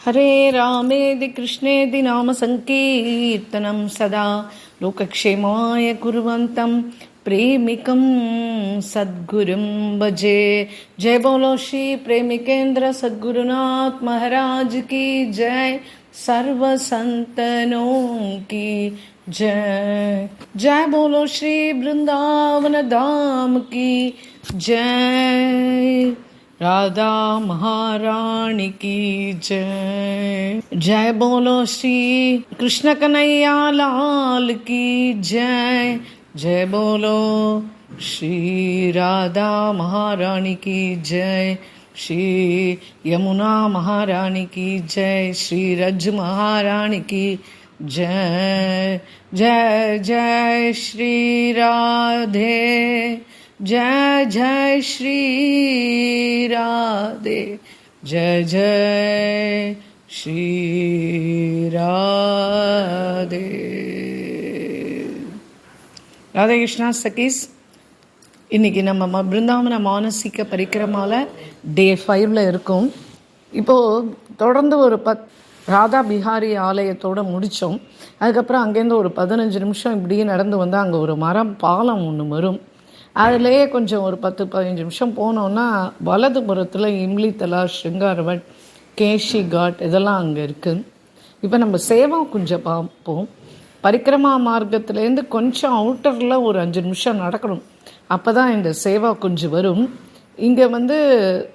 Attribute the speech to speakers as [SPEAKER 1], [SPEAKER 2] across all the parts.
[SPEAKER 1] हरे रामेति कृष्णेति नाम संकीर्तनं सदा लोकक्षेमाय कुर्वन्तं प्रेमिकं सद्गुरुं भजे। जय बोलो श्री प्रेमिकेंद्र सद्गुरुनाथ महाराज की जय। सर्व संतनों की जय। जय बोलो श्री वृंदावन धाम की जय। राधा महारानी की जय। जय बोलो श्री कृष्ण कन्हैया लाल की जय। जय बोलो श्री राधा महारानी की जय। श्री यमुना महारानी की जय। श्री रज महारानी की जय। जय जय श्री राधे। जय जय श्री राधे। जय जय श्री राधे। ராதே கிருஷ்ணா சகீஸ். இன்னைக்கு நம்ம பிருந்தாவன மானசீக பரிக்கிரமால டே 5ல் இருக்கும். இப்போது தொடர்ந்து ஒரு ராதா பிஹாரி ஆலயத்தோடு முடித்தோம். அதுக்கப்புறம் அங்கேருந்து ஒரு 15 நிமிஷம் இப்படியே நடந்து வந்தால் அங்கே ஒரு மரம் பாலம் ஒன்று வரும். அதிலேயே கொஞ்சம் ஒரு 10-15 நிமிஷம் போனோன்னா வலதுபுறத்தில் இம்லித்தலா, ஸ்ருங்காரவட், கேஷி காட் இதெல்லாம் அங்கே இருக்குது. இப்போ நம்ம சேவா குஞ்சம் பார்ப்போம். பரிக்கிரமா மார்க்கத்துலேருந்து கொஞ்சம் அவுட்டரில் ஒரு 5 நிமிஷம் நடக்கணும். அப்போ தான் இந்த சேவா குஞ்சு வரும். இங்கே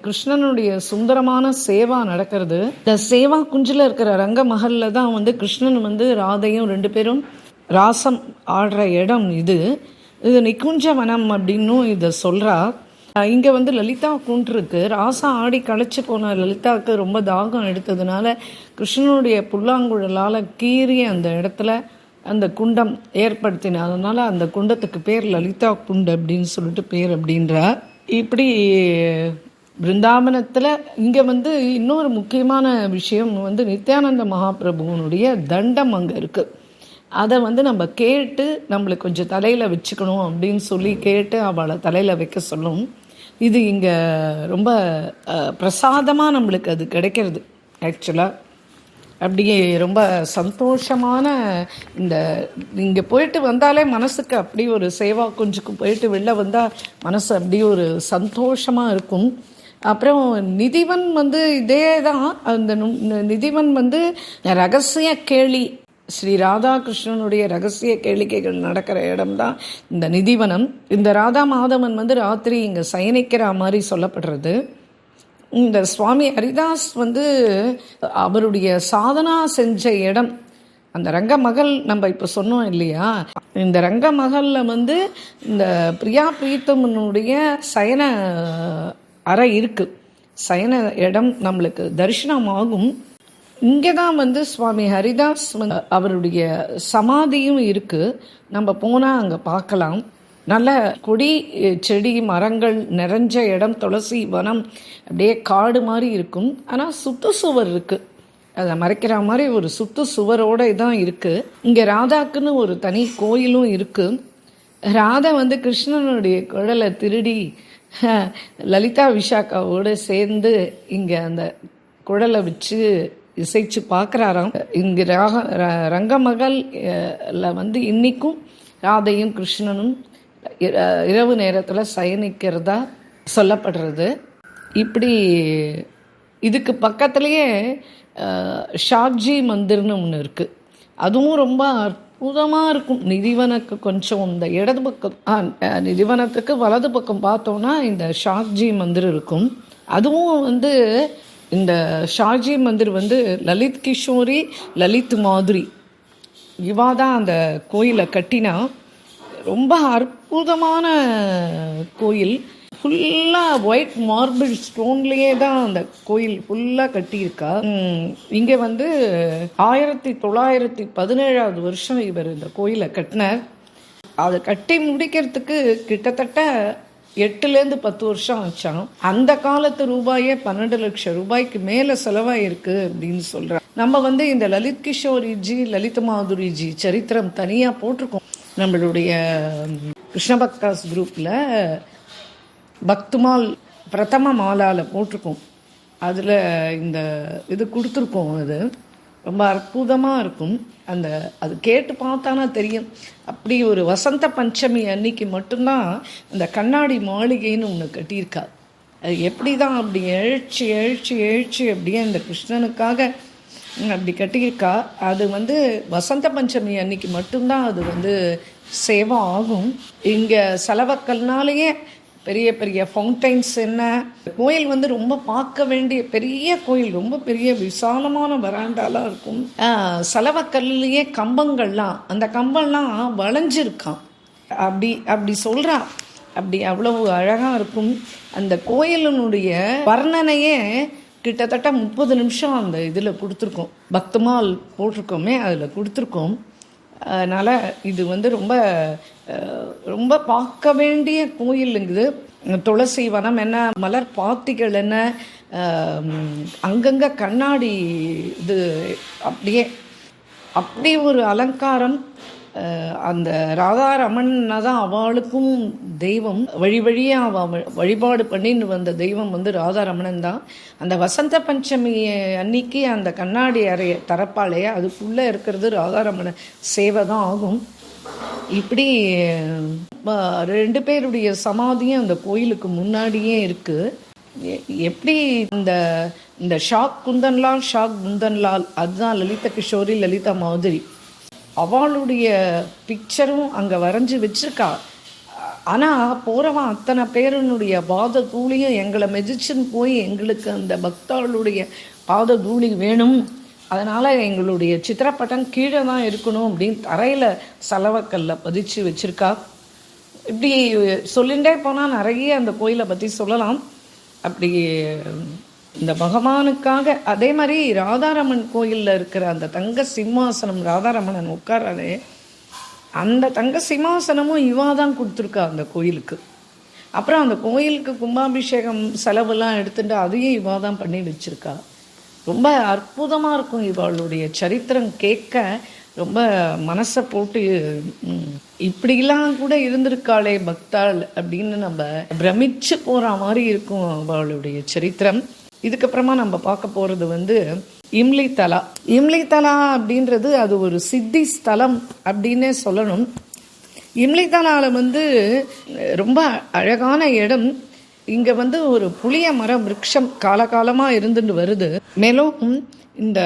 [SPEAKER 1] கிருஷ்ணனுடைய சுந்தரமான சேவா நடக்கிறது. இந்த சேவா குஞ்சில் இருக்கிற ரங்க மஹலில் தான் கிருஷ்ணன் ராதையும் 2 பேரும் ராசம் ஆடுற இடம் இது. இது நிக்குஞ்ச வனம் அப்படின்னும் இதை சொல்கிறா. இங்கே லலிதா குண்ட் இருக்கு. ராசா ஆடி களைச்சி போன லலிதாவுக்கு ரொம்ப தாகம் எடுத்ததுனால கிருஷ்ணனுடைய புல்லாங்குழலால் கீறி அந்த இடத்துல அந்த குண்டம் ஏற்படுத்தின. அதனால் அந்த குண்டத்துக்கு பேர் லலிதா குண்ட் அப்படின்னு சொல்லிட்டு பேர் அப்படின்றா. இப்படி பிருந்தாவனத்தில் இங்கே இன்னொரு முக்கியமான விஷயம் நித்யானந்த மகாபிரபுவனுடைய தண்டம் அங்கே இருக்குது. அதை நம்ம கேட்டு நம்மளுக்கு கொஞ்சம் தலையில் வச்சுக்கணும் அப்படின்னு சொல்லி கேட்டு அவளை தலையில் வைக்க சொல்லும். இது இங்கே ரொம்ப பிரசாதமாக நம்மளுக்கு அது கிடைக்கிறது. ஆக்சுவலாக அப்படியே ரொம்ப சந்தோஷமான இந்த இங்கே போயிட்டு வந்தாலே மனசுக்கு அப்படி ஒரு சேவா குஞ்சுக்கு போயிட்டு வெளில வந்தால் மனசு அப்படி ஒரு சந்தோஷமாக இருக்கும். அப்புறம் நிதிவன் இதே தான். அந்த நிதிவன் ரகசிய கேலி, ஸ்ரீ ராதாகிருஷ்ணனுடைய ரகசிய கேளிக்கைகள் நடக்கிற இடம்தான் இந்த நிதிவனம். இந்த ராதா மாதவன் ராத்திரி இங்கே சயனிக்கிற மாதிரி சொல்லப்படுறது. இந்த சுவாமி ஹரிதாஸ் அவருடைய சாதனா செஞ்ச இடம் அந்த ரங்கமகள். நம்ம இப்போ சொன்னோம் இல்லையா, இந்த ரங்கமகளில் இந்த பிரியா பிரீத்தமனுடைய சயன அறை இருக்குது. சயன இடம் நம்மளுக்கு தரிசனமாகும். இங்கே தான் சுவாமி ஹரிதாஸ் அவருடைய சமாதியும் இருக்குது. நம்ம போனால் அங்கே பார்க்கலாம். நல்ல கொடி செடி மரங்கள் நிறைஞ்ச இடம், துளசி வனம், அப்படியே காடு மாதிரி இருக்கும். ஆனால் சுத்து சுவர் இருக்குது. அதை மறைக்கிற மாதிரி ஒரு சுத்து சுவரோடு தான் இருக்குது. இங்கே ராதாக்குன்னு ஒரு தனி கோயிலும் இருக்குது. ராதா கிருஷ்ணனுடைய குழலை திருடி லலிதா விஷாக்காவோடு சேர்ந்து இங்கே அந்த குழலை வச்சு இசைச்சு பார்க்குறாராம். இங்கே ரங்கமகளில் இன்னைக்கும் ராதையும் கிருஷ்ணனும் இரவு நேரத்தில் சயனிக்கிறதா சொல்லப்படுறது. இப்படி இதுக்கு பக்கத்துலேயே ஷாக்ஜி மந்திர்னு ஒன்று இருக்குது. அதுவும் ரொம்ப அற்புதமாக இருக்கும். நிதிவனுக்கு கொஞ்சம் இந்த இடது பக்கம், நிதிவனத்துக்கு வலது பக்கம் பார்த்தோன்னா இந்த ஷாக்ஜி மந்திர் இருக்கும். அதுவும் இந்த ஷாஜி மந்திர் லலித் கிஷோரி, லலித் மாதுரி இவா தான் அந்த கோயிலை கட்டினா. ரொம்ப அற்புதமான கோயில். ஃபுல்லாக ஒயிட் மார்பிள் ஸ்டோன்லேயே தான் அந்த கோயில் ஃபுல்லாக கட்டியிருக்கா. இங்கே 1917 வருஷம் இவர் இந்த கோயிலை கட்டினார். அதை கட்டி முடிக்கிறதுக்கு கிட்டத்தட்ட 8லேருந்து 10 வருஷம் ஆச்சான். அந்த காலத்து ரூபாயே 12 லட்சம் ரூபாய்க்கு மேலே செலவாயிருக்கு அப்படின்னு சொல்கிறார். நம்ம இந்த லலித் கிஷோரிஜி, லலித் மாதுரிஜி சரித்திரம் தனியாக போட்டிருக்கோம் நம்மளுடைய கிருஷ்ண பக்தாஸ் குரூப்பில். பக்துமால் பிரதம மாலாவில் போட்டிருக்கோம். அதில் இந்த இது கொடுத்துருக்கோம். அது ரொம்ப அற்புதமாக இருக்கும். அது கேட்டு பார்த்தானா தெரியும். அப்படி ஒரு வசந்த பஞ்சமி அன்னைக்கு மட்டும்தான் இந்த கண்ணாடி மாளிகைன்னு ஒன்று கட்டியிருக்கா. அது எப்படி தான் அப்படி எழுச்சி எழுச்சி எழுச்சி அப்படியே அந்த கிருஷ்ணனுக்காக அப்படி கட்டியிருக்கா. அது வசந்த பஞ்சமி அன்னைக்கு மட்டும்தான் அது சேவை ஆகும். இங்கே செலவக்கல்னாலேயே பெரிய பெரிய ஃபவுண்டைன்ஸ் என்ன, கோயில் ரொம்ப பார்க்க வேண்டிய பெரிய கோயில், ரொம்ப பெரிய விசாலமான வராண்டாலாம் இருக்கும். செலவக்கல்லையே கம்பங்கள்லாம், அந்த கம்பம்லாம் வளைஞ்சிருக்கான். அப்படி அப்படி சொல்கிறான். அப்படி அவ்வளவு அழகாக இருக்கும். அந்த கோயிலினுடைய வர்ணனையே கிட்டத்தட்ட 30 நிமிஷம் அந்த இதில் கொடுத்துருக்கோம். பக்தமால் போட்டிருக்கோமே அதில் கொடுத்துருக்கோம். அதனால் இது ரொம்ப ரொம்ப பார்க்க வேண்டிய கோயிலுங்குது. துளசி வனம் என்ன, மலர் பாத்திகள் என்ன, அங்கங்கே கண்ணாடி இது, அப்படியே அப்படி ஒரு அலங்காரம். அந்த ராதாரமன்னா தான் அவளுக்கும் தெய்வம். வழி வழியாக அவள் வழிபாடு பண்ணின்னு வந்த தெய்வம் ராதாரமணன் தான். அந்த வசந்த பஞ்சமி அன்னைக்கு அந்த கண்ணாடி அறைய தரப்பாளைய அதுக்குள்ளே இருக்கிறது ராதாரமணன் சேவை தான் ஆகும். இப்படி 2 பேருடைய சமாதியும் அந்த கோயிலுக்கு முன்னாடியே இருக்குது. எப்படி இந்த ஷாக் குந்தன்லால் அதுதான் லலிதா கிஷோரி, லலிதா மாதுரி, அவளுடைய பிக்சரும் அங்கே வரைஞ்சி வச்சிருக்கா. ஆனால் போகிறவன் அத்தனை பேருனுடைய பாத தூளியும் எங்களை மெதிச்சுன்னு போய் எங்களுக்கு அந்த பக்தாளுடைய பாத தூளி வேணும், அதனால் எங்களுடைய சித்திரப்பட்டம் கீழே தான் இருக்கணும் அப்படின்னு தரையில் செலவக்கல்ல பதிச்சு வச்சுருக்கா. இப்படி சொல்லிகிட்டே போனால் நிறைய அந்த கோயிலை பற்றி சொல்லலாம். அப்படி இந்த பகவானுக்காக அதே மாதிரி ராதாரமன் கோயிலில் இருக்கிற அந்த தங்க சிம்மாசனம், ராதாரமணன் உட்காராரு, அந்த தங்க சிம்மாசனமும் இவா தான் கொடுத்துருக்கா அந்த கோயிலுக்கு. அப்புறம் அந்த கோயிலுக்கு கும்பாபிஷேகம் செலவெல்லாம் எடுத்துட்டு அதையும் இவா தான் பண்ணி வச்சுருக்கா. ரொம்ப அற்புதமாக இருக்கும். இவளுடைய சரித்திரம் கேட்க ரொம்ப மனசை போட்டு இப்படிலாம் கூட இருந்திருக்காளே பக்தாள் அப்படின்னு நம்ம பிரமிச்சு போகிற மாதிரி இருக்கும் அவளுடைய சரித்திரம். இதுக்கப்புறமா நம்ம பார்க்க போகிறது இம்லித்தலா. இம்லித்தலா அப்படின்றது அது ஒரு சித்தி ஸ்தலம் அப்படின்னே சொல்லணும். இம்லித்தலாவில் ரொம்ப அழகான இடம். இங்கே ஒரு புளிய மர விருட்சம் காலகாலமாக இருந்துட்டு வருது. மேலும் இந்த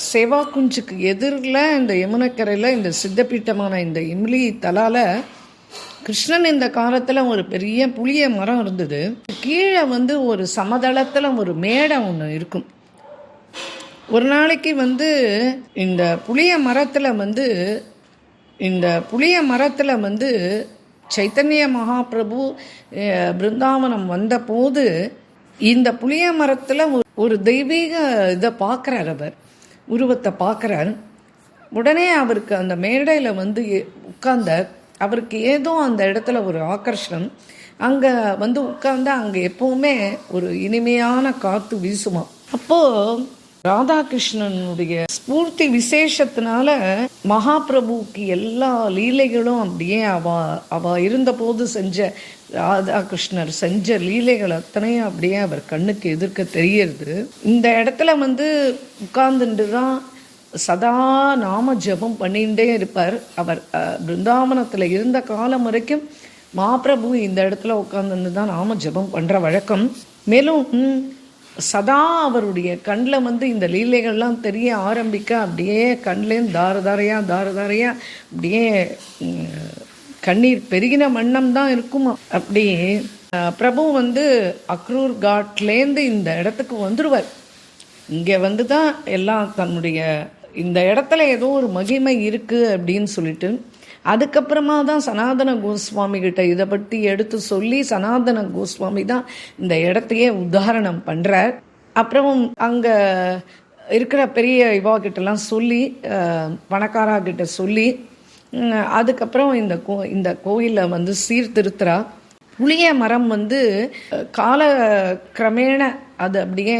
[SPEAKER 1] சேவா குஞ்சுக்கு எதிரில் இந்த யமுனக்கரையில் இந்த சித்தப்பீட்டமான இந்த இம்லி தலால கிருஷ்ணன் இந்த காலத்தில் ஒரு பெரிய புளிய மரம் இருந்தது. கீழே ஒரு சமதளத்தில் ஒரு மேடை ஒன்று இருக்கும். ஒரு நாளைக்கு இந்த புளிய மரத்தில் சைத்தன்ய மகாபிரபு பிருந்தாவனம் வந்தபோது இந்த புளிய மரத்தில் ஒரு தெய்வீக இதை பார்க்குறார், அவர் உருவத்தை பார்க்குறார். உடனே அவருக்கு அந்த மேடையில் உட்கார்ந்தார். அவருக்கு ஏதோ அந்த இடத்துல ஒரு ஆகர்ஷணம். அங்கே உட்கார்ந்து அங்கே எப்போவுமே ஒரு இனிமையான காற்று வீசுமா. அப்போது ராதாகிருஷ்ணனுடைய ஸ்பூர்த்தி விசேஷத்தினால மகாபிரபுக்கு எல்லா லீலைகளும் அப்படியே அவ இருந்தபோது செஞ்ச ராதாகிருஷ்ணர் செஞ்ச லீலைகள் அத்தனையும் அப்படியே அவர் கண்ணுக்கு எதிர்க்க தெரியறது. இந்த இடத்துல உட்கார்ந்துட்டு தான் சதா நாம ஜபம் பண்ணிகிட்டே இருப்பார். அவர் பிருந்தாவனத்தில் இருந்த காலம் வரைக்கும் மகாபிரபு இந்த இடத்துல உட்கார்ந்து தான் நாம ஜபம் பண்ணுற வழக்கம். மேலும் சதா அவருடைய கண்ணில் இந்த லீலைகள்லாம் தெரிய ஆரம்பிக்க அப்படியே கண்லேருந்து தார தாரையாக அப்படியே கண்ணீர் பெருகின வண்ணம் தான் இருக்கும். அப்படி பிரபு அக்ரூர் காட்லேருந்து இந்த இடத்துக்கு வந்துடுவார். இங்கே தான் எல்லாம் தன்னுடைய இந்த இடத்துல ஏதோ ஒரு மகிமை இருக்குது அப்படின்னு சொல்லிட்டு அதுக்கப்புறமா தான் சனாதன கோஸ்வாமி கிட்ட இதை பற்றி எடுத்து சொல்லி சனாதன கோஸ்வாமி தான் இந்த இடத்தையே உதாரணம் பண்ணுறார். அப்புறம் அங்கே இருக்கிற பெரிய இவா கிட்டலாம் சொல்லி பணக்காரா கிட்ட சொல்லி அதுக்கப்புறம் இந்த கோயிலை சீர்திருத்துறா. புளிய மரம் கால கிரமேண அது அப்படியே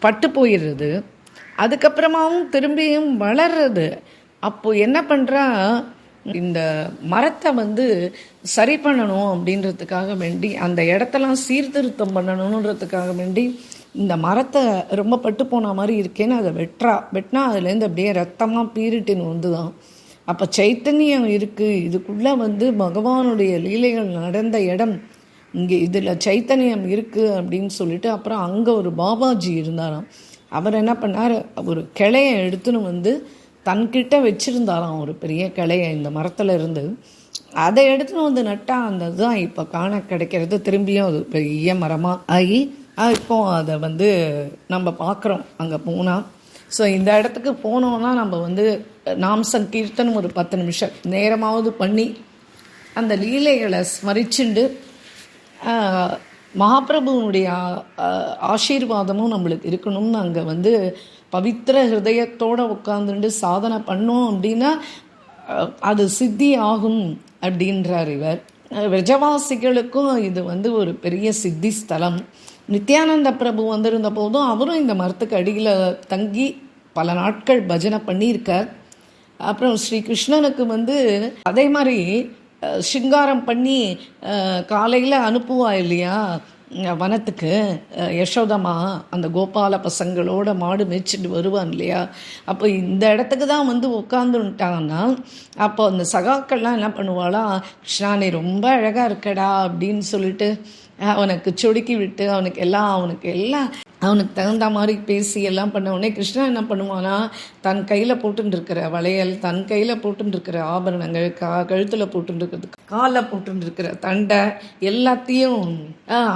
[SPEAKER 1] பட்டு போயிடுறது. அதுக்கப்புறமாவும் திரும்பியும் வளர்றது. அப்போ என்ன பண்ணுறா, இந்த மரத்தை சரி பண்ணணும் அப்படின்றதுக்காக வேண்டி அந்த இடத்தெல்லாம் சீர்திருத்தம் பண்ணணுன்றதுக்காக வேண்டி இந்த மரத்தை ரொம்ப பட்டு போன மாதிரி இருக்கேன்னு அதை வெட்டினா அதுலேருந்து அப்படியே ரத்தமாக பீரிட்டுன்னு வந்து தான். அப்போ சைத்தன்யம் இருக்குது, இதுக்குள்ளே வந்து பகவானுடைய லீலைகள் நடந்த இடம் இங்கே, இதில் சைத்தன்யம் இருக்குது அப்படின்னு சொல்லிட்டு அப்புறம் அங்கே ஒரு பாபாஜி இருந்தாராம். அவர் என்ன பண்ணார், ஒரு கிளையை எடுத்துன்னு வந்து தன்கிட்ட வச்சுருந்தாராம், ஒரு பெரிய கிளையை இந்த மரத்தில் இருந்து. அதை எடுத்துன்னு வந்து நட்டால் அந்த இதுதான் இப்போ காண கிடைக்கிறது. திரும்பியும் அது பெரிய மரமாக ஆகி இப்போ அதை வந்து நம்ம பார்க்குறோம் அங்கே போனால். ஸோ இந்த இடத்துக்கு போனோன்னா நம்ம வந்து நாம் சங்கீர்த்தனம் ஒரு 10 நிமிஷம் நேரமாவது பண்ணி அந்த லீலைகளை ஸ்மரிச்சுண்டு மகாபிரபுனுடைய ஆசீர்வாதமும் நம்மளுக்கு இருக்கணும்னு அங்கே வந்து பவித்திர ஹிருதயத்தோடு உட்காந்துட்டு சாதனை பண்ணோம் அப்படின்னா அது சித்தி ஆகும் அப்படின்றார் இவர். விரஜவாசிகளுக்கும் இது வந்து ஒரு பெரிய சித்தி ஸ்தலம். நித்யானந்த பிரபு வந்திருந்த போதும் அவரும் இந்த மரத்துக்கு அடியில் தங்கி பல நாட்கள் பஜனை பண்ணியிருக்கார். அப்புறம் ஸ்ரீ கிருஷ்ணனுக்கு வந்து அதே மாதிரி சிங்காரம் பண்ணி காலையில் அனுப்புவா இல்லையா வனத்துக்கு, யசோதமா அந்த கோபால பசங்களோட மாடு மேய்ச்சிட்டு வருவான் இல்லையா. அப்போ இந்த இடத்துக்கு தான் வந்து உட்காந்துட்டாங்கன்னா அப்போ அந்த சகாக்கள்லாம் என்ன பண்ணுவாளாம், கிருஷ்ணா நீ ரொம்ப அழகாக இருக்கடா அப்படின்னு சொல்லிட்டு அவனுக்கு சொடுக்கி விட்டு அவனுக்கு அவனுக்கு தகுந்த மாதிரி பேசி எல்லாம் பண்ண உடனே கிருஷ்ணன் என்ன பண்ணுவானா, தன் கையில் போட்டுருக்கிற வளையல், தன் கையில் போட்டுருக்கிற ஆபரணங்கள், கழுத்தில் போட்டுருக்கிறது, காலில் போட்டுருக்கிற தண்டை எல்லாத்தையும்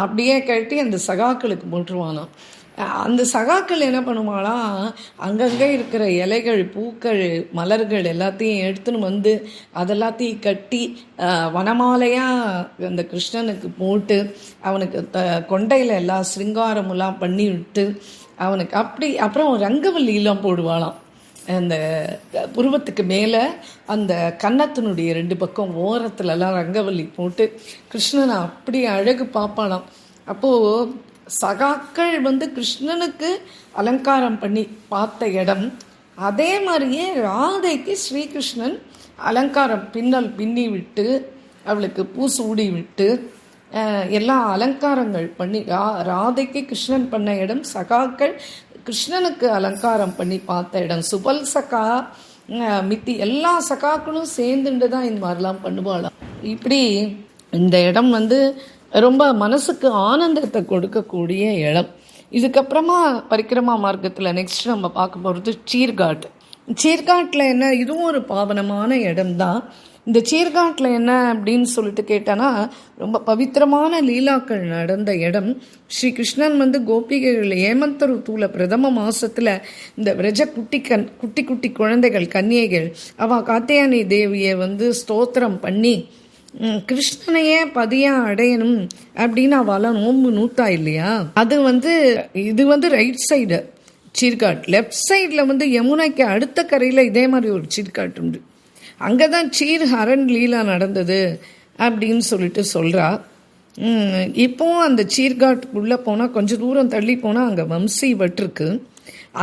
[SPEAKER 1] அப்படியே கழட்டி அந்த சகாக்களுக்கு போட்டுருவானாம். அந்த சகாக்கள் என்ன பண்ணுவானா, அங்கங்கே இருக்கிற இலைகள், பூக்கள், மலர்கள் எல்லாத்தையும் எடுத்துன்னு வந்து அதெல்லாத்தையும் கட்டி வனமாலையாக அந்த கிருஷ்ணனுக்கு போட்டு அவனுக்கு கொண்டையில் எல்லா சிருங்காரமெல்லாம் பண்ணி விட்டு அவனுக்கு அப்புறம் ரங்கவல்லியெல்லாம் போடுவாளாம். அந்த புருவத்துக்கு மேலே அந்த கன்னத்தினுடைய 2 பக்கம் ஓரத்துலலாம் ரங்கவல்லி போட்டு கிருஷ்ணனை அப்படி அழகு பார்ப்பாளாம். அப்போது சகாக்கள் வந்து கிருஷ்ணனுக்கு அலங்காரம் பண்ணி பார்த்த இடம். அதே மாதிரியே ராதைக்கு ஸ்ரீகிருஷ்ணன் அலங்காரம் பின்னி விட்டு அவளுக்கு பூ சூடி விட்டு எல்லா அலங்காரங்கள் பண்ணி ராதைக்கு கிருஷ்ணன் பண்ண இடம், சகாக்கள் கிருஷ்ணனுக்கு அலங்காரம் பண்ணி பார்த்த இடம். சுபல் சகா மித்தி எல்லா சகாக்களும் சேர்ந்துட்டு தான் இந்த மாதிரிலாம் பண்ணுவாளாம். இப்படி இந்த இடம் வந்து ரொம்ப மனசுக்கு ஆனந்தத்தை கொடுக்கக்கூடிய இடம். இதுக்கப்புறமா பரிக்கிரமா மார்க்கத்தில் நெக்ஸ்ட் நம்ம பார்க்க போகிறது சீர்காட். சீர்காட்டில் என்ன, இதுவும் ஒரு பாவனமான இடம்தான். இந்த சீர்காட்டில் என்ன அப்படின்னு சொல்லிட்டு கேட்டானா, ரொம்ப பவித்திரமான லீலாக்கள் நடந்த இடம். ஸ்ரீ கிருஷ்ணன் வந்து கோபிகைகள் ஏமந்த ருத்துவில் பிரதம மாதத்தில் இந்த விரஜ குட்டி குழந்தைகள் கன்னியைகள் அவள் காத்தியானி தேவியை வந்து ஸ்தோத்திரம் பண்ணி கிருஷ்ணனையே பதியாக அடையணும் அப்படின்னு அவளை நோம்பு நூத்தா இல்லையா. இது வந்து ரைட் சைடு சீர்காட். லெஃப்ட் சைடில் வந்து யமுனைக்கு அடுத்த கரையில் இதே மாதிரி ஒரு சீர்காட் உண்டு. அங்கே தான் ஹரன் லீலா நடந்தது அப்படின்னு சொல்லிட்டு சொல்கிறா. இப்போவும் அந்த சீர்காட்டுக்குள்ளே போனால் கொஞ்சம் தூரம் தள்ளி போனால் அங்கே வம்சி வட் இருக்கு.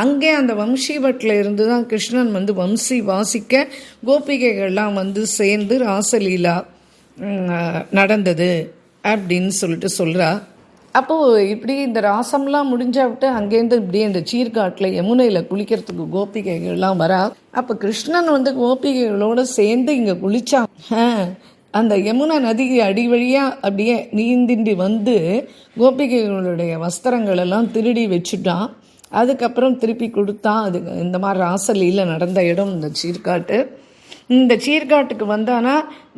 [SPEAKER 1] அங்கே அந்த வம்சி வட்டில் இருந்து தான் கிருஷ்ணன் வந்து வம்சி வாசிக்க கோபிகைகள்லாம் வந்து சேர்ந்து ராசலீலா நடந்தது அப்படின்னு சொல்லிட்டு சொல்கிறா. அப்போது இப்படி இந்த ராசம்லாம் முடிஞ்சாவிட்டு அங்கேருந்து இப்படியே இந்த சீர்காட்டில் யமுனையில் குளிக்கிறதுக்கு கோபிகைகள்லாம் வரா. அப்போ கிருஷ்ணன் வந்து கோபிகைகளோடு சேர்ந்து இங்கே குளித்தான். அந்த யமுனை நதி அடி வழியாக அப்படியே நீந்திண்டி வந்து கோபிகைகளுடைய வஸ்திரங்களெல்லாம் திருடி வச்சுட்டான். அதுக்கப்புறம் திருப்பி கொடுத்தான். அது இந்த மாதிரி ராசலீல நடந்த இடம் இந்த சீர்காட்டு. இந்த சீர்காட்டுக்கு வந்தானா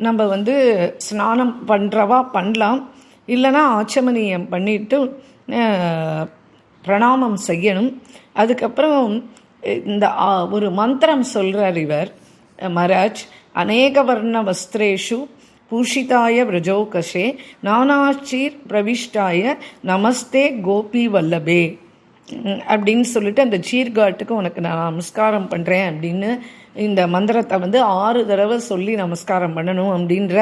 [SPEAKER 1] நம்ம வந்து ஸ்நானம் பண்ணுறவா பண்ணலாம், இல்லைனா ஆச்சமனியம் பண்ணிட்டு பிரணாமம் செய்யணும். அதுக்கப்புறம் இந்த ஒரு மந்திரம் சொல்கிறார் இவர் மகாராஜ். அநேக வர்ண வஸ்திரேஷு பூஷிதாய விரஜோகஷே நானாச்சீர் பிரவிஷ்டாய நமஸ்தே கோபி வல்லபே அப்படின்னு சொல்லிட்டு அந்த சீர்காட்டுக்கு உனக்கு நான் நமஸ்காரம் பண்ணுறேன் அப்படின்னு இந்த மந்திரத்தை வந்து 6 தடவை சொல்லி நமஸ்காரம் பண்ணணும் அப்படின்ற.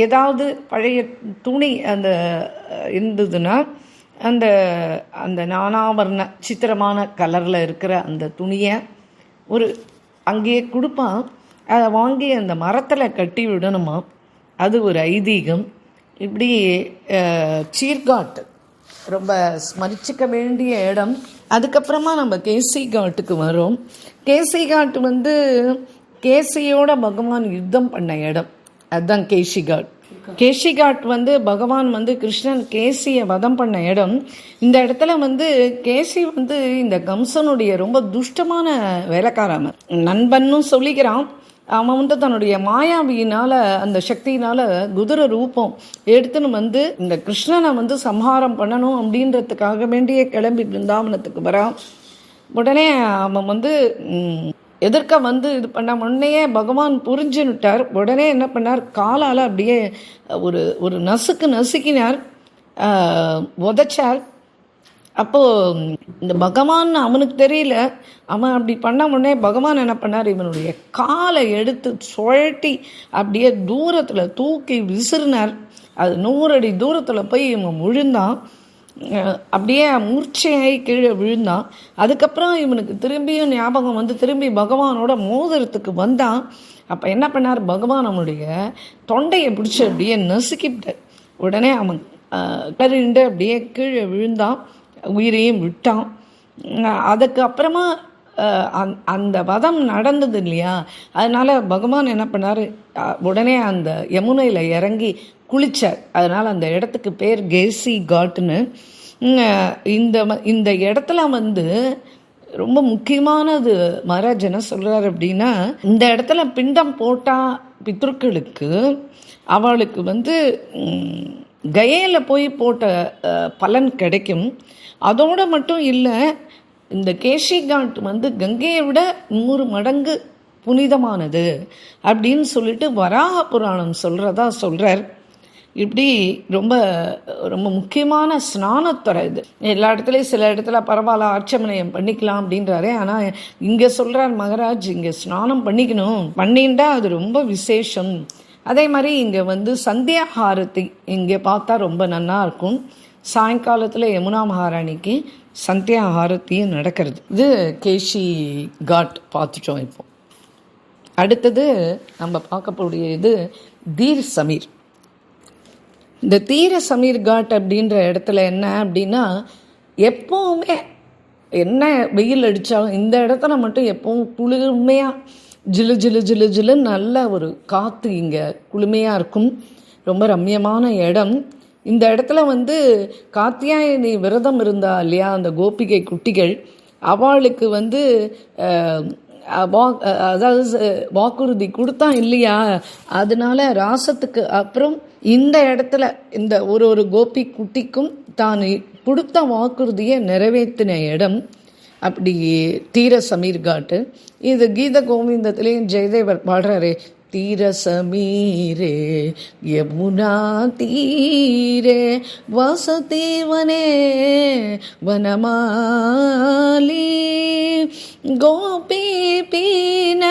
[SPEAKER 1] ஏதாவது பழைய துணி அந்த இருந்ததுன்னா அந்த அந்த நானாவர்ண சித்திரமான கலரில் இருக்கிற அந்த துணியை ஒரு அங்கேயே கொடுப்பான். அதை வாங்கி அந்த மரத்தில் கட்டி விடணுமா, அது ஒரு ஐதீகம். இப்படி சீர்காட்டு ரொம்ப ஸ்மரிச்சிக்க வேண்டிய இடம். அதுக்கப்புறமா நம்ம கேசி காட்டுக்கு வரோம். கேசி காட்டு வந்து கேசியோட பகவான் யுத்தம் பண்ண இடம், அதுதான் கேசி காட். கேசி காட் வந்து பகவான் வந்து கிருஷ்ணன் கேசியை வதம் பண்ண இடம். இந்த இடத்துல வந்து கேசி வந்து இந்த கம்சனுடைய ரொம்ப துஷ்டமான வேலைக்காரன் நண்பன்னு சொல்லிக்கிறான். அவன் வந்து தன்னுடைய மாயாவியினால அந்த சக்தியினால குதிரை ரூபம் எடுத்துன்னு வந்து இந்த கிருஷ்ணனை வந்து சம்ஹாரம் பண்ணணும் அப்படின்றதுக்காக வேண்டிய கிளம்பி பிருந்தாவனத்துக்கு வரான். உடனே அவன் வந்து எதிர்க்க வந்து இது பண்ண உடனேயே பகவான் புரிஞ்சுன்னுட்டார். உடனே என்ன பண்ணார், காலால் அப்படியே ஒரு நசுக்கினார், உதைச்சார். அப்போது இந்த பகவான் அவனுக்கு தெரியல, அவன் அப்படி பண்ண உடனே பகவான் என்ன பண்ணார், இவனுடைய காலை எடுத்து சுழட்டி அப்படியே தூரத்தில் தூக்கி விசிறினார். அது 100 அடி தூரத்தில் போய் இவன் விழுந்தான். அப்படியே மூர்ச்சையாகி கீழே விழுந்தான். அதுக்கப்புறம் இவனுக்கு திரும்பியும் ஞாபகம் வந்து திரும்பி பகவானோட மோதிரத்துக்கு வந்தான். அப்போ என்ன பண்ணார், பகவான் அவனுடைய தொண்டையை பிடிச்சி அப்படியே நசுக்கிட்டார். உடனே அவன் கருண்டு அப்படியே கீழே விழுந்தான், உயிரையும் விட்டான். அதுக்கு அப்புறமா அந்த வதம் நடந்தது இல்லையா, அதனால் பகவான் என்ன பண்ணார், உடனே அந்த யமுனையில் இறங்கி குளித்தார். அதனால் அந்த இடத்துக்கு பேர் கேசி காட்டுன்னு. இந்த இடத்துல வந்து ரொம்ப முக்கியமானது மகாராஜ் என்ன சொல்கிறார் அப்படின்னா, இந்த இடத்துல பிண்டம் போட்டால் பித்ருக்களுக்கு அவளுக்கு வந்து கயையில் போய் போட்ட பலன் கிடைக்கும். அதோடு மட்டும் இல்லை, இந்த கேசி காட் வந்து கங்கையை விட 100 மடங்கு புனிதமானது அப்படின்னு சொல்லிட்டு வராக புராணம் சொல்கிறார். இப்படி ரொம்ப ரொம்ப முக்கியமான ஸ்நானத்துறை இது. எல்லா இடத்துலையும் சில இடத்துல பரவாயில்ல ஆட்சமனயம் பண்ணிக்கலாம் அப்படின்றாரே, ஆனால் இங்கே சொல்கிறார் மகாராஜ், இங்கே ஸ்நானம் பண்ணிக்கணும், பண்ணிண்டா அது ரொம்ப விசேஷம். அதே மாதிரி இங்கே வந்து சந்தியா ஹாரதி இங்கே பார்த்தா ரொம்ப நல்லா இருக்கும். சாயங்காலத்தில் யமுனா மகாராணிக்கு சந்தியா ஹாரத்தியும் நடக்கிறது. இது கேசி காட் பார்த்துட்டோம். இப்போ அடுத்தது நம்ம பார்க்கக்கூடிய இது தீர் சமீர். இந்த தீர சமீர் காட் அப்படின்ற இடத்துல என்ன அப்படின்னா, எப்போவுமே என்ன வெயில் அடித்தாலும் இந்த இடத்துல மட்டும் எப்பவும் குளுமையாக ஜிலு நல்ல ஒரு காற்று இங்கே குளுமையாக இருக்கும். ரொம்ப ரம்யமான இடம். இந்த இடத்துல வந்து காத்தியாயனி விரதம் இருந்தா இல்லையா, அந்த கோபிகை குட்டிகள், அவளுக்கு வந்து அதாவது வாக்குறுதி கொடுத்தான் இல்லையா, அதனால ராசத்துக்கு அப்புறம் இந்த இடத்துல இந்த ஒரு கோபி குட்டிக்கும் தான் கொடுத்த வாக்குறுதியை நிறைவேற்றின இடம் அப்படி தீர சமீர் காட்டு. இது கீத கோவிந்தத்திலேயும் ஜெயதேவர் பாடுறாரே, தீர சமீரே யமுனா தீரே வசதேவனே வனமாலி கோபி பீன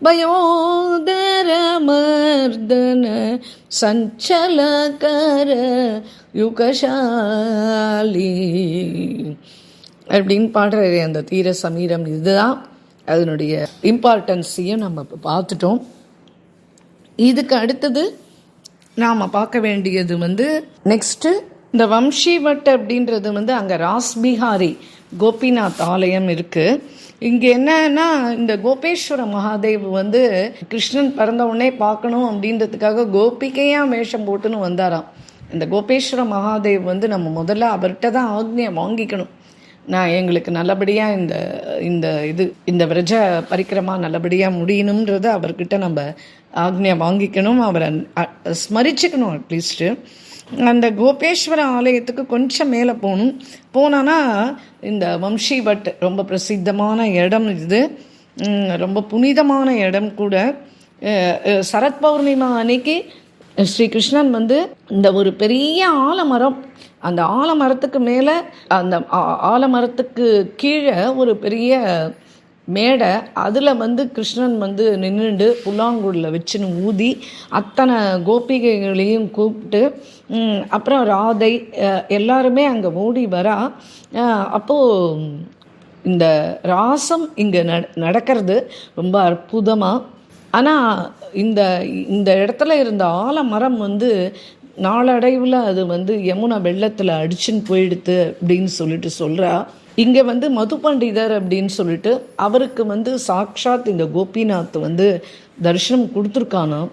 [SPEAKER 1] பயோதர மர்தன சஞ்சலகர யுகசாலி அப்படின்னு பாடுறாரு அந்த தீர சமீரம். இதுதான் அதனுடைய இம்பார்ட்டன்ஸையும் நம்ம இப்போ பார்த்துட்டோம். இதுக்கு அடுத்தது நாம் பார்க்க வேண்டியது வந்து நெக்ஸ்ட்டு இந்த வம்ஷிவட் அப்படின்றது வந்து அங்கே ராஸ்பிஹாரி கோபிநாத் ஆலயம் இருக்குது. இங்கே என்னன்னா, இந்த கோபேஸ்வர மகாதேவ் வந்து கிருஷ்ணன் பிறந்த உடனே பார்க்கணும் அப்படின்றதுக்காக கோபிகையாக வேஷம் போட்டுன்னு வந்தாராம். இந்த கோபேஸ்வர மகாதேவ் வந்து நம்ம முதல்ல அவர்கிட்ட தான் ஆக்ஞை வாங்கிக்கணும். நான் எங்களுக்கு நல்லபடியாக இந்த விரஜ பரிக்கிரமா நல்லபடியாக முடியணுன்றது அவர்கிட்ட நம்ம ஆக்ஞை வாங்கிக்கணும், அவரை ஸ்மரிச்சுக்கணும். அட்லீஸ்ட்டு அந்த கோபேஸ்வர ஆலயத்துக்கு கொஞ்சம் மேலே போனோன்னா இந்த வம்ஷிவட் ரொம்ப பிரசித்தமான இடம். இது ரொம்ப புனிதமான இடம் கூட. சரத் பௌர்ணிமா அன்னைக்கு ஸ்ரீகிருஷ்ணன் வந்து இந்த ஒரு பெரிய ஆலமரம், அந்த ஆலமரத்துக்கு மேலே அந்த ஆலமரத்துக்கு கீழே ஒரு பெரிய மேடை, அதில் வந்து கிருஷ்ணன் வந்து நின்றுண்டு புல்லாங்குழல வச்சுன்னு ஊதி அத்தனை கோபிகைகளையும் கூப்பிட்டு அப்புறம் ராதை எல்லாருமே அங்கே ஓடி வரா. அப்போது இந்த ராசம் இங்கே நடக்கிறது ரொம்ப அற்புதமாக. ஆனால் இந்த இடத்துல இருந்த ஆலமரம் வந்து நாளடைவில் அது வந்து யமுனா வெள்ளத்தில் அடிச்சுன்னு போயிடுது அப்படின்னு சொல்லிட்டு சொல்கிறா. இங்கே வந்து மது பண்டிதர் அப்படின்னு சொல்லிட்டு அவருக்கு வந்து சாக்ஷாத் இந்த கோபிநாத் வந்து தரிசனம் கொடுத்துருக்கானோ.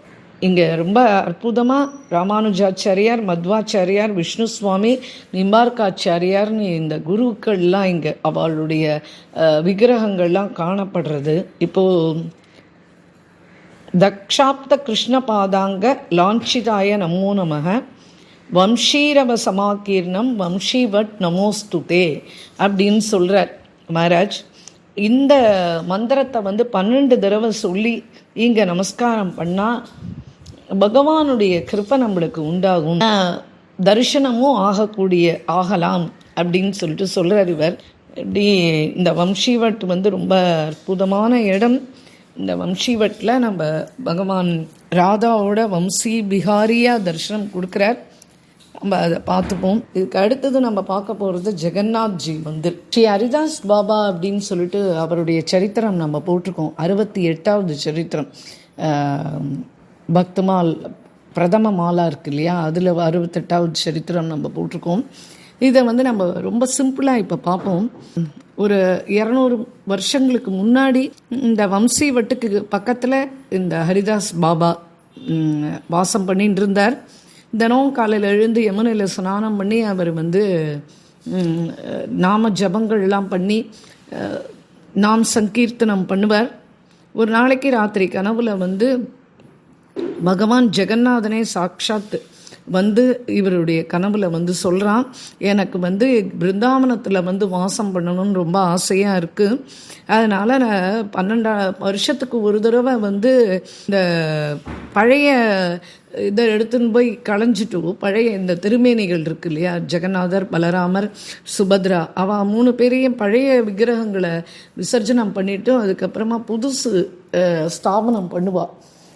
[SPEAKER 1] இங்கே ரொம்ப அற்புதமாக ராமானுஜாச்சாரியார், மத்வாச்சாரியார், விஷ்ணு சுவாமி, நிம்பார்க்காச்சாரியார்னு இந்த குருக்கள்லாம் இங்கே அவளுடைய விக்கிரகங்கள்லாம் காணப்படுறது. இப்போது தக்ஷாப்த கிருஷ்ண பாதாங்க லாஞ்சிதாய நமோ நமக வம்ஷீரவ சமாகீர்ணம் வம்ஷீவட் நமோஸ்துதே அப்படின்னு சொல்கிறார் மகாராஜ். இந்த மந்திரத்தை வந்து 12 தடவை சொல்லி இங்கே நமஸ்காரம் பண்ணால் பகவானுடைய கிருப்பை நம்மளுக்கு உண்டாகும், தரிசனமும் ஆகலாம் அப்படின்னு சொல்லிட்டு சொல்கிறார் இவர். இப்படி இந்த வம்ஷீவட் வந்து ரொம்ப அற்புதமான இடம். இந்த வம்ஷீவட்டில் நம்ம பகவான் ராதாவோட வம்சி பிஹாரியாக தரிசனம் கொடுக்குறார். நம்ம அதை பார்த்துப்போம். இதுக்கு அடுத்தது நம்ம பார்க்க போகிறது ஜெகநாத்ஜி மந்திர். ஸ்ரீ ஹரிதாஸ் பாபா அப்படின்னு சொல்லிட்டு அவருடைய சரித்திரம் நம்ம போட்டிருக்கோம். 68வது சரித்திரம் பக்தமால் பிரதம மாலா இருக்கு இல்லையா, அதில் 68வது சரித்திரம் நம்ம போட்டிருக்கோம். இதை வந்து நம்ம ரொம்ப சிம்பிளாக இப்போ பார்ப்போம். ஒரு 200 வருஷங்களுக்கு முன்னாடி இந்த வம்சி வட்டுக்கு பக்கத்தில் இந்த ஹரிதாஸ் பாபா வாசம் பண்ணிட்டு இருந்தார். தினம் காலையில் எழுந்து யமுனையில் ஸ்நானம் பண்ணி அவர் வந்து நாம ஜபங்கள்லாம் பண்ணி நாம் சங்கீர்த்தனம் பண்ணுவார். ஒரு நாளைக்கு ராத்திரி கனவுல வந்து பகவான் ஜெகநாதனே சாக்ஷாத் வந்து இவருடைய கனவுல வந்து சொல்கிறான், எனக்கு வந்து பிருந்தாவனத்தில் வந்து வாசம் பண்ணணும்னு ரொம்ப ஆசையாக இருக்குது. அதனால் நான் 12 வருஷத்துக்கு ஒரு தடவை வந்து இந்த பழைய இதை எடுத்துன்னு போய் களைஞ்சிட்டு பழைய இந்த திருமேனிகள் இருக்கு இல்லையா, ஜெகநாதர், பலராமர், சுபத்ரா, அவ 3 பேரையும் பழைய விக்கிரகங்களை விசர்ஜனம் பண்ணிவிட்டு அதுக்கப்புறமா புதுசு ஸ்தாபனம் பண்ணுவாள்.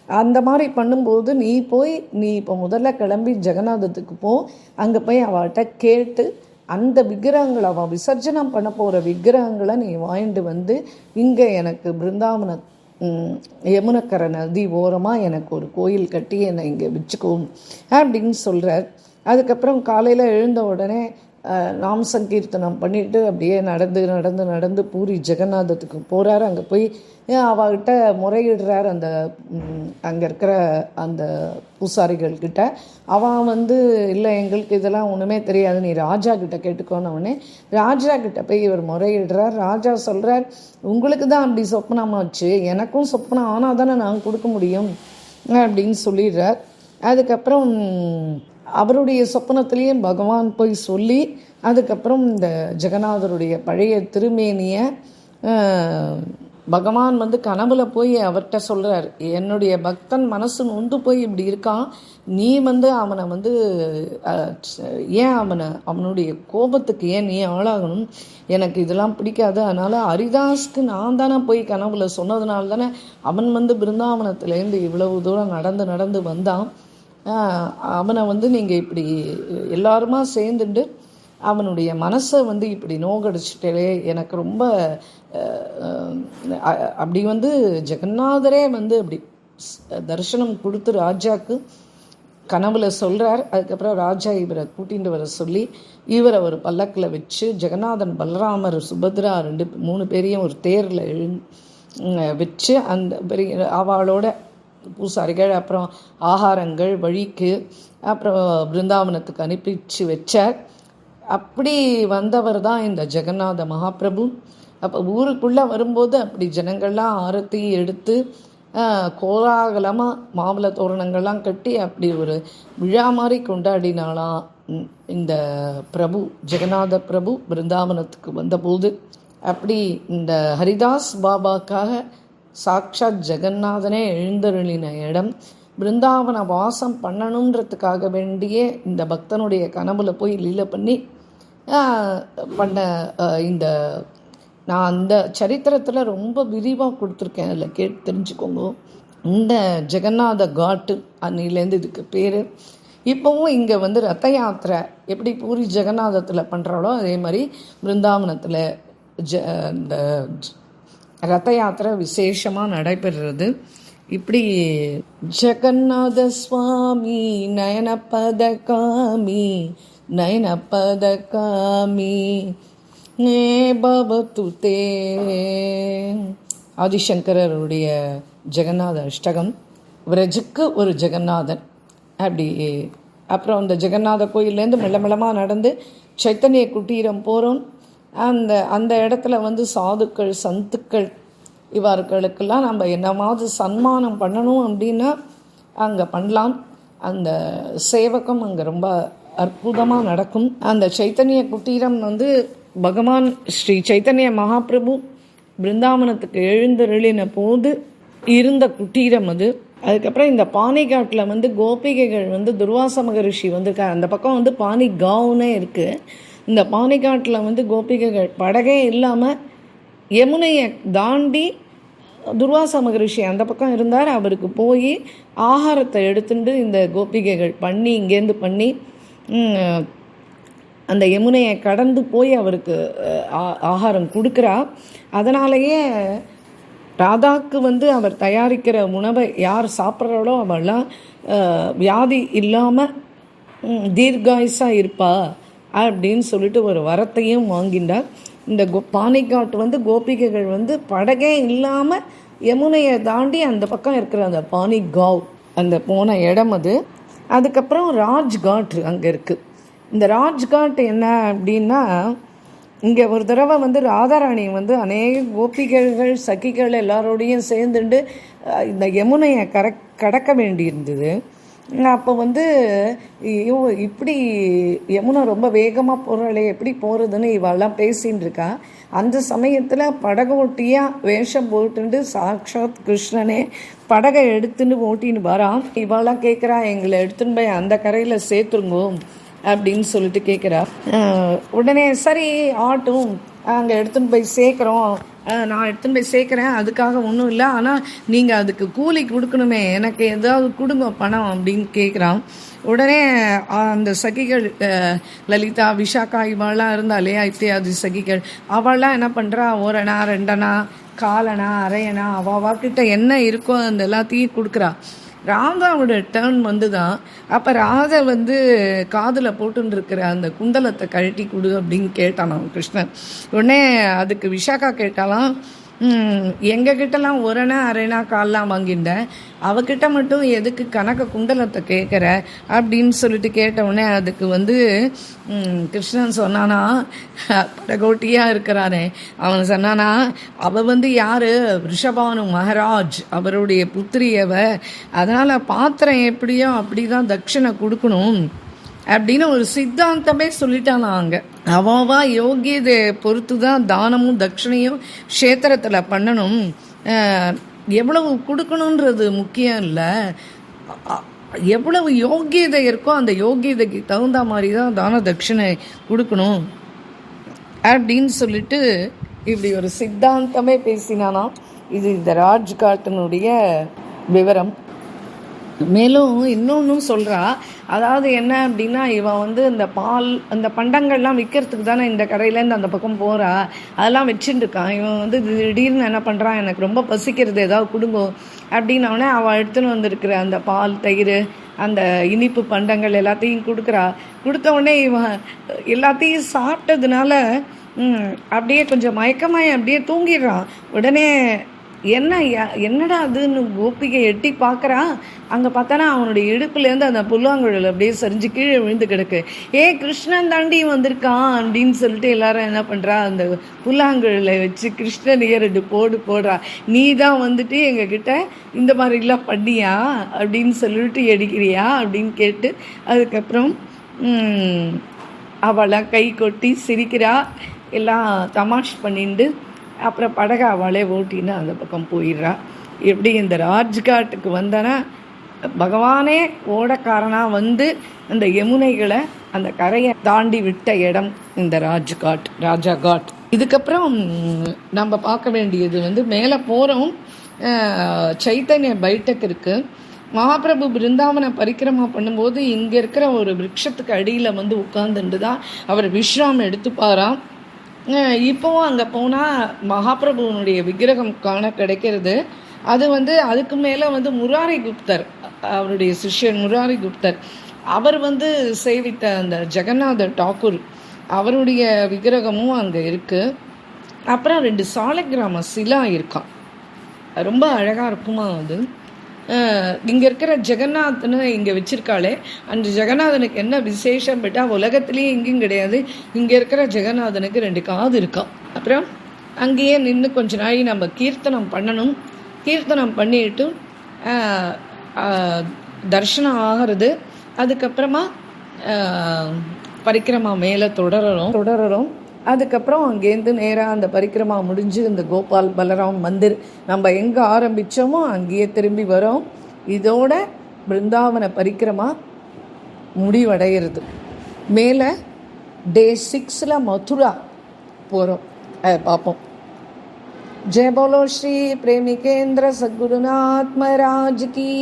[SPEAKER 1] அந்த மாதிரி பண்ணும்போது நீ இப்போ முதல்ல கிளம்பி ஜெகநாதத்துக்கு போ, அங்கே போய் அவள்கிட்ட கேட்டு அந்த விக்கிரகங்களை அவள் விசர்ஜனம் பண்ண போகிற விக்கிரகங்களை நீ வாங்கிட்டு வந்து இங்கே எனக்கு பிருந்தாவன யமுனக்கரை நதி ஓரமாக எனக்கு ஒரு கோயில் கட்டி என்னை இங்கே வச்சுக்கோம் அப்படின்னு சொல்கிறார். அதுக்கப்புறம் காலையில் எழுந்த உடனே நாம் சங்கீர்த்தனம் பண்ணிவிட்டு அப்படியே நடந்து பூரி ஜெகநாதத்துக்கு போகிறார். அங்கே போய் அவகிட்ட முறையிடுறார் அந்த அங்கே இருக்கிற அந்த பூசாரிகள்கிட்ட. அவன் வந்து இல்லை எங்களுக்கு இதெல்லாம் ஒன்றுமே தெரியாது, நீ ராஜா கிட்ட கேட்டுக்கோன்னே ராஜா கிட்ட போய் இவர் முறையிடுறார். ராஜா சொல்கிறார், உங்களுக்கு தான் அப்படி சொப்பனமாச்சு, எனக்கும் சொப்பனம் ஆனால் தானே நான் கொடுக்க முடியும் அப்படின்னு சொல்லிடுறார். அதுக்கப்புறம் அவருடைய சொப்பனத்திலேயே பகவான் போய் சொல்லி அதுக்கப்புறம் இந்த ஜெகநாதருடைய பழைய திருமேனியை பகவான் வந்து கனவுல போய் அவர்கிட்ட சொல்கிறார், என்னுடைய பக்தன் மனசு நொந்து போய் இப்படி இருக்கான், நீ வந்து அவனை வந்து ஏன் அவனுடைய கோபத்துக்கு ஏன் நீ ஆளாகணும், எனக்கு இதெல்லாம் பிடிக்காது. அதனால் ஹரிதாஸ்க்கு நான் தானே போய் கனவுல சொன்னதுனால தானே அவன் வந்து பிருந்தாவனத்துலேருந்து இவ்வளவு தூரம் நடந்து வந்தான். அவனை வந்து நீங்கள் இப்படி எல்லாருமா சேர்ந்துட்டு அவனுடைய மனசை வந்து இப்படி நோகடிச்சிட்டே எனக்கு ரொம்ப அப்படி வந்து ஜெகநாதரே வந்து அப்படி தரிசனம் கொடுத்து ராஜாவுக்கு கனவுல சொல்கிறார். அதுக்கப்புறம் ராஜா இவரை கூட்டிகிட்டு வர சொல்லி இவரை ஒரு பல்லக்கில் வச்சு ஜெகநாதன், பலராமர், சுபத்ரா 3 பேரையும் ஒரு தேரில் வச்சு அந்த பெரிய அவளோட பூசாரிகள் அப்புறம் ஆகாரங்கள் வழிக்கு அப்புறம் பிருந்தாவனத்துக்கு அனுப்பிச்சு வச்சார். அப்படி வந்தவர் தான் இந்த ஜெகநாத மகாபிரபு. அப்போ ஊருக்குள்ளே வரும்போது அப்படி ஜனங்கள்லாம் ஆரத்தி எடுத்து கோலாகலமாக மாவிள தோரணங்கள்லாம் கட்டி அப்படி ஒரு விழா மாதிரி கொண்டாடினாலாம் இந்த பிரபு, ஜெகநாத பிரபு பிருந்தாவனத்துக்கு வந்தபோது. அப்படி இந்த ஹரிதாஸ் பாபாக்காக சாக்ஷாத் ஜெகநாதனே எழுந்தருளின இடம். பிருந்தாவன வாசம் பண்ணணுன்றதுக்காக வேண்டிய இந்த பக்தனுடைய கனவுல போய் லீலை பண்ணி பண்ண இந்த நான் அந்த சரித்திரத்தில் ரொம்ப விரிவாக கொடுத்துருக்கேன், அதில் கேட்டு தெரிஞ்சுக்கோங்க. இந்த ஜெகநாத காட்டு அன்னிலேருந்து இதுக்கு பேர். இப்போவும் இங்கே வந்து ரத்த யாத்திரை எப்படி பூரி ஜெகநாதத்தில் பண்ணுறாளோ அதே மாதிரி பிருந்தாவனத்தில் இந்த ரத்த யாத்திரை விசேஷமாக நடைபெறுறது. இப்படி ஜெகநாத சுவாமி நயனபத காமி நயனபத காமி நே பவது தே. ஆதிசங்கரருடைய ஜெகநாத அஷ்டகம். விரஜுக்கு ஒரு ஜெகநாதன். அப்படி அப்புறம் அந்த ஜெகநாத கோயிலேருந்து மெல்லமாக நடந்து சைத்தன்ய குட்டீரம் போகிறோம். அந்த இடத்துல வந்து சாதுக்கள் சந்துக்கள் இவர்களுக்கெல்லாம் நம்ம என்னமாவது சன்மானம் பண்ணணும் அப்படின்னா அங்கே பண்ணலாம். அந்த சேவகம் அங்கே ரொம்ப அற்புதமாக நடக்கும். அந்த சைத்தன்ய குட்டீரம் வந்து பகவான் ஸ்ரீ சைத்தன்ய மகாபிரபு பிருந்தாவனத்துக்கு எழுந்தருளின போது இருந்த குட்டீரம் அது. அதுக்கப்புறம் இந்த பானிகாட்டில் வந்து கோபிகைகள் வந்து துர்வாச மகரிஷி வந்திருக்காங்க. அந்த பக்கம் வந்து பானிகாவுன்னே இருக்குது. இந்த பானிகாட்டில் வந்து கோபிகைகள் படகே இல்லாமல் யமுனையை தாண்டி துர்வாச மகரிஷி அந்த பக்கம் இருந்தார். அவருக்கு போய் ஆகாரத்தை எடுத்துட்டு இந்த கோபிகைகள் பண்ணி இங்கேருந்து பண்ணி அந்த யமுனையை கடந்து போய் அவருக்கு ஆகாரம் கொடுக்குறா. அதனாலேயே ராதாக்கு வந்து அவர் தயாரிக்கிற உணவை யார் சாப்பிட்றாளோ அவெல்லாம் வியாதி இல்லாமல் தீர்காயுசாக இருப்பா அப்படின்னு சொல்லிட்டு ஒரு வரத்தையும் வாங்கிட்டார். இந்த பானிகாட் வந்து கோபிகைகள் வந்து படகே இல்லாமல் யமுனையை தாண்டி அந்த பக்கம் இருக்கிற அந்த பானிகாவ் அந்த போன இடம் அது. அதுக்கப்புறம் ராஜ்காட் அங்கே இருக்குது. இந்த ராஜ்காட் என்ன அப்படின்னா, இங்கே ஒரு தடவை வந்து ராதாராணி வந்து அநேக கோபிகைகள் சகிகள் எல்லாரோடையும் சேர்ந்துட்டு இந்த யமுனையை கடக்க வேண்டியிருந்தது. அப்போ வந்து இப்படி யமுனை ரொம்ப வேகமாக போகிறாளே எப்படி போகிறதுன்னு இவெல்லாம் பேசின்னு இருக்கா. அந்த சமயத்தில் படகோட்டியாக வேஷம் போட்டுட்டு சாக்ஷாத் கிருஷ்ணனே படகை எடுத்துன்னு ஓட்டின்னு வரான். இவெல்லாம் கேட்குறா, எங்களை எடுத்துன்னு போய் அந்த கரையில் சேர்த்துருங்கோ அப்படின்னு சொல்லிட்டு கேட்குறா. உடனே சரி ஆட்டும், அங்கே எடுத்துன்னு போய் சேர்க்குறோம், நான் எடுத்துன்னு போய் சேர்க்குறேன், அதுக்காக ஒன்றும் இல்லை, ஆனால் நீங்கள் அதுக்கு கூலி கொடுக்கணுமே, எனக்கு ஏதாவது கொடுங்க பணம் அப்படின்னு கேட்குறான். உடனே அந்த சகிகள் லலிதா விஷாக்கா இவாள்லாம் இருந்தாலே இத்தியாதி சகிகள் அவள்லாம் என்ன பண்ணுறா, ஒரணா ரெண்டனா காலனா அரையனா அவாக்கிட்ட என்ன இருக்கோ அந்த எல்லாத்தையும் கொடுக்குறா. ராதாவோட டேர்ன் வந்து தான். அப்போ ராதை வந்து காதில் போட்டுருக்கிற அந்த குண்டலத்தை கழட்டி கொடு அப்படின்னு கேட்டான் அவன் கிருஷ்ணன். உடனே அதுக்கு விஷாக்கா கேட்டாலாம், எங்ககிட்டலாம் ஒரணா அரைனா கால்லாம் வாங்கிட்டேன், அவகிட்ட மட்டும் எதுக்கு கணக்க குண்டலத்தை கேட்குற அப்படின்னு சொல்லிட்டு கேட்டவுடனே அதுக்கு வந்து கிருஷ்ணன் சொன்னானா, படகோட்டியாக இருக்கிறானே அவன் சொன்னானா, அவள் வந்து யார், ரிஷபானு மகாராஜ் அவருடைய புத்திரியவ, அதனால் பாத்திரம் எப்படியோ அப்படி தான் தட்சிணை கொடுக்கணும் அப்படின்னு ஒரு சித்தாந்தமே சொல்லிட்டானா. அங்கே அவாவா யோகியதை பொறுத்து தான் தானமும் தட்சிணையும் க்ஷேத்திரத்தில் பண்ணணும். எவ்வளவு கொடுக்கணுன்றது முக்கியம் இல்லை, எவ்வளவு யோகியதை இருக்கோ அந்த யோகியதைக்கு தகுந்த மாதிரி தான் தான தட்சிணை கொடுக்கணும் அப்படின்னு சொல்லிட்டு இப்படி ஒரு சித்தாந்தமே பேசினானா. இது இந்த ராஜ்காட்டினுடைய விவரம். மேலும் இன்னொன்றும் சொல்கிறா, அதாவது என்ன அப்படின்னா, இவன் வந்து இந்த பால் அந்த பண்டங்கள்லாம் விற்கிறதுக்கு தானே இந்த கடையிலேருந்து அந்த பக்கம் போகிறா, அதெல்லாம் வச்சுட்டு இருக்கான். இவன் வந்து திடீர்னு என்ன பண்ணுறான், எனக்கு ரொம்ப பசிக்கிறது ஏதாவது கொடுங்கோ அப்படின்னோடனே அவள் எடுத்துன்னு வந்திருக்கிற அந்த பால் தயிர் அந்த இனிப்பு பண்டங்கள் எல்லாத்தையும் கொடுத்த உடனே இவன் எல்லாத்தையும் சாப்பிட்டதுனால அப்படியே கொஞ்சம் மயக்கமாய் அப்படியே தூங்கிடுறான். உடனே என்னடா அதுன்னு கோபிகை எட்டி பார்க்குறான். அங்கே பார்த்தானா அவனுடைய இடுப்புலேருந்து அந்த புல்லாங்குழல் அப்படியே சரிஞ்சு கீழே விழுந்து கிடக்கு. கிருஷ்ணன் தாண்டி வந்திருக்கான் அப்படின்னு சொல்லிட்டு எல்லாரும் என்ன பண்ணுறா, அந்த புல்லாங்குழலை வச்சு கிருஷ்ணன் ரெண்டு போடுறா. நீ தான் வந்துட்டு எங்ககிட்ட இந்த மாதிரிலாம் பண்ணியா அப்படின்னு சொல்லிட்டு எடுக்கிறியா அப்படின்னு கேட்டு அதுக்கப்புறம் அவளை கை கொட்டி சிரிக்கிறா, எல்லாம் தமாஷ் பண்ணிட்டு அப்புறம் படகை அவளே ஓட்டின்னு அந்த பக்கம் போயிடுறா. எப்படி இந்த ராஜ்காட்டுக்கு வந்தனா பகவானே ஓடக்காரனாக வந்து அந்த யமுனைகளை அந்த கரையை தாண்டி விட்ட இடம் இந்த ராஜாகாட். இதுக்கப்புறம் நம்ம பார்க்க வேண்டியது வந்து மேலே போகிறோம், சைத்தன்ய பைட்டக் இருக்குது. மகாபிரபு பிருந்தாவனை பரிக்கிரமா பண்ணும்போது இங்கே இருக்கிற ஒரு விருட்சத்துக்கு அடியில் வந்து உட்கார்ந்துட்டு தான் அவர் விஸ்ராம் எடுத்துப்பாராம். இப்போவும் அங்கே போனால் மகாபிரபுவனுடைய விக்கிரகம் காண கிடைக்கிறது. அது வந்து அதுக்கு மேலே வந்து முராரி குப்தர், அவருடைய சிஷ்யன் முராரி குப்தர், அவர் வந்து சேவித்த அந்த ஜெகநாத டாக்கூர் அவருடைய விக்கிரகமும் அங்கே இருக்குது. அப்புறம் 2 சாலக்கிராம சிலா இருக்கான், ரொம்ப அழகாக இருக்குமா அது. இங்கே இருக்கிற ஜெகநாதனை இங்கே வச்சுருக்காளே, அந்த ஜெகநாதனுக்கு என்ன விசேஷம் பட்டால் உலகத்துலேயே எங்கேயும் கிடையாது. இங்கே இருக்கிற ஜெகநாதனுக்கு 2 காது இருக்கான். அப்புறம் அங்கேயே நின்று கொஞ்ச நாளை நம்ம கீர்த்தனம் பண்ணணும். கீர்த்தனம் பண்ணிட்டு தர்ஷனம் ஆகிறது. அதுக்கப்புறமா பரிக்கிரமா மேலே தொடரணும். அதுக்கப்புறம் அங்கேருந்து நேராக அந்த பரிக்கிரமா முடிஞ்சு இந்த கோபால் பலராம் மந்திர் நம்ம எங்கே ஆரம்பித்தோமோ அங்கேயே திரும்பி வரோம். இதோட பிருந்தாவன பரிக்கிரமா முடிவடைகிறது. மேலே டே 6 மதுரா போகிறோம், பார்ப்போம். जय बोलो श्री प्रेमिकेंद्र सद्गुरुनाथ महाराज की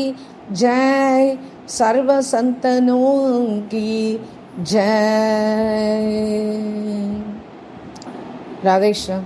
[SPEAKER 1] जय, सर्व संतनों की जय. राधेश्याम.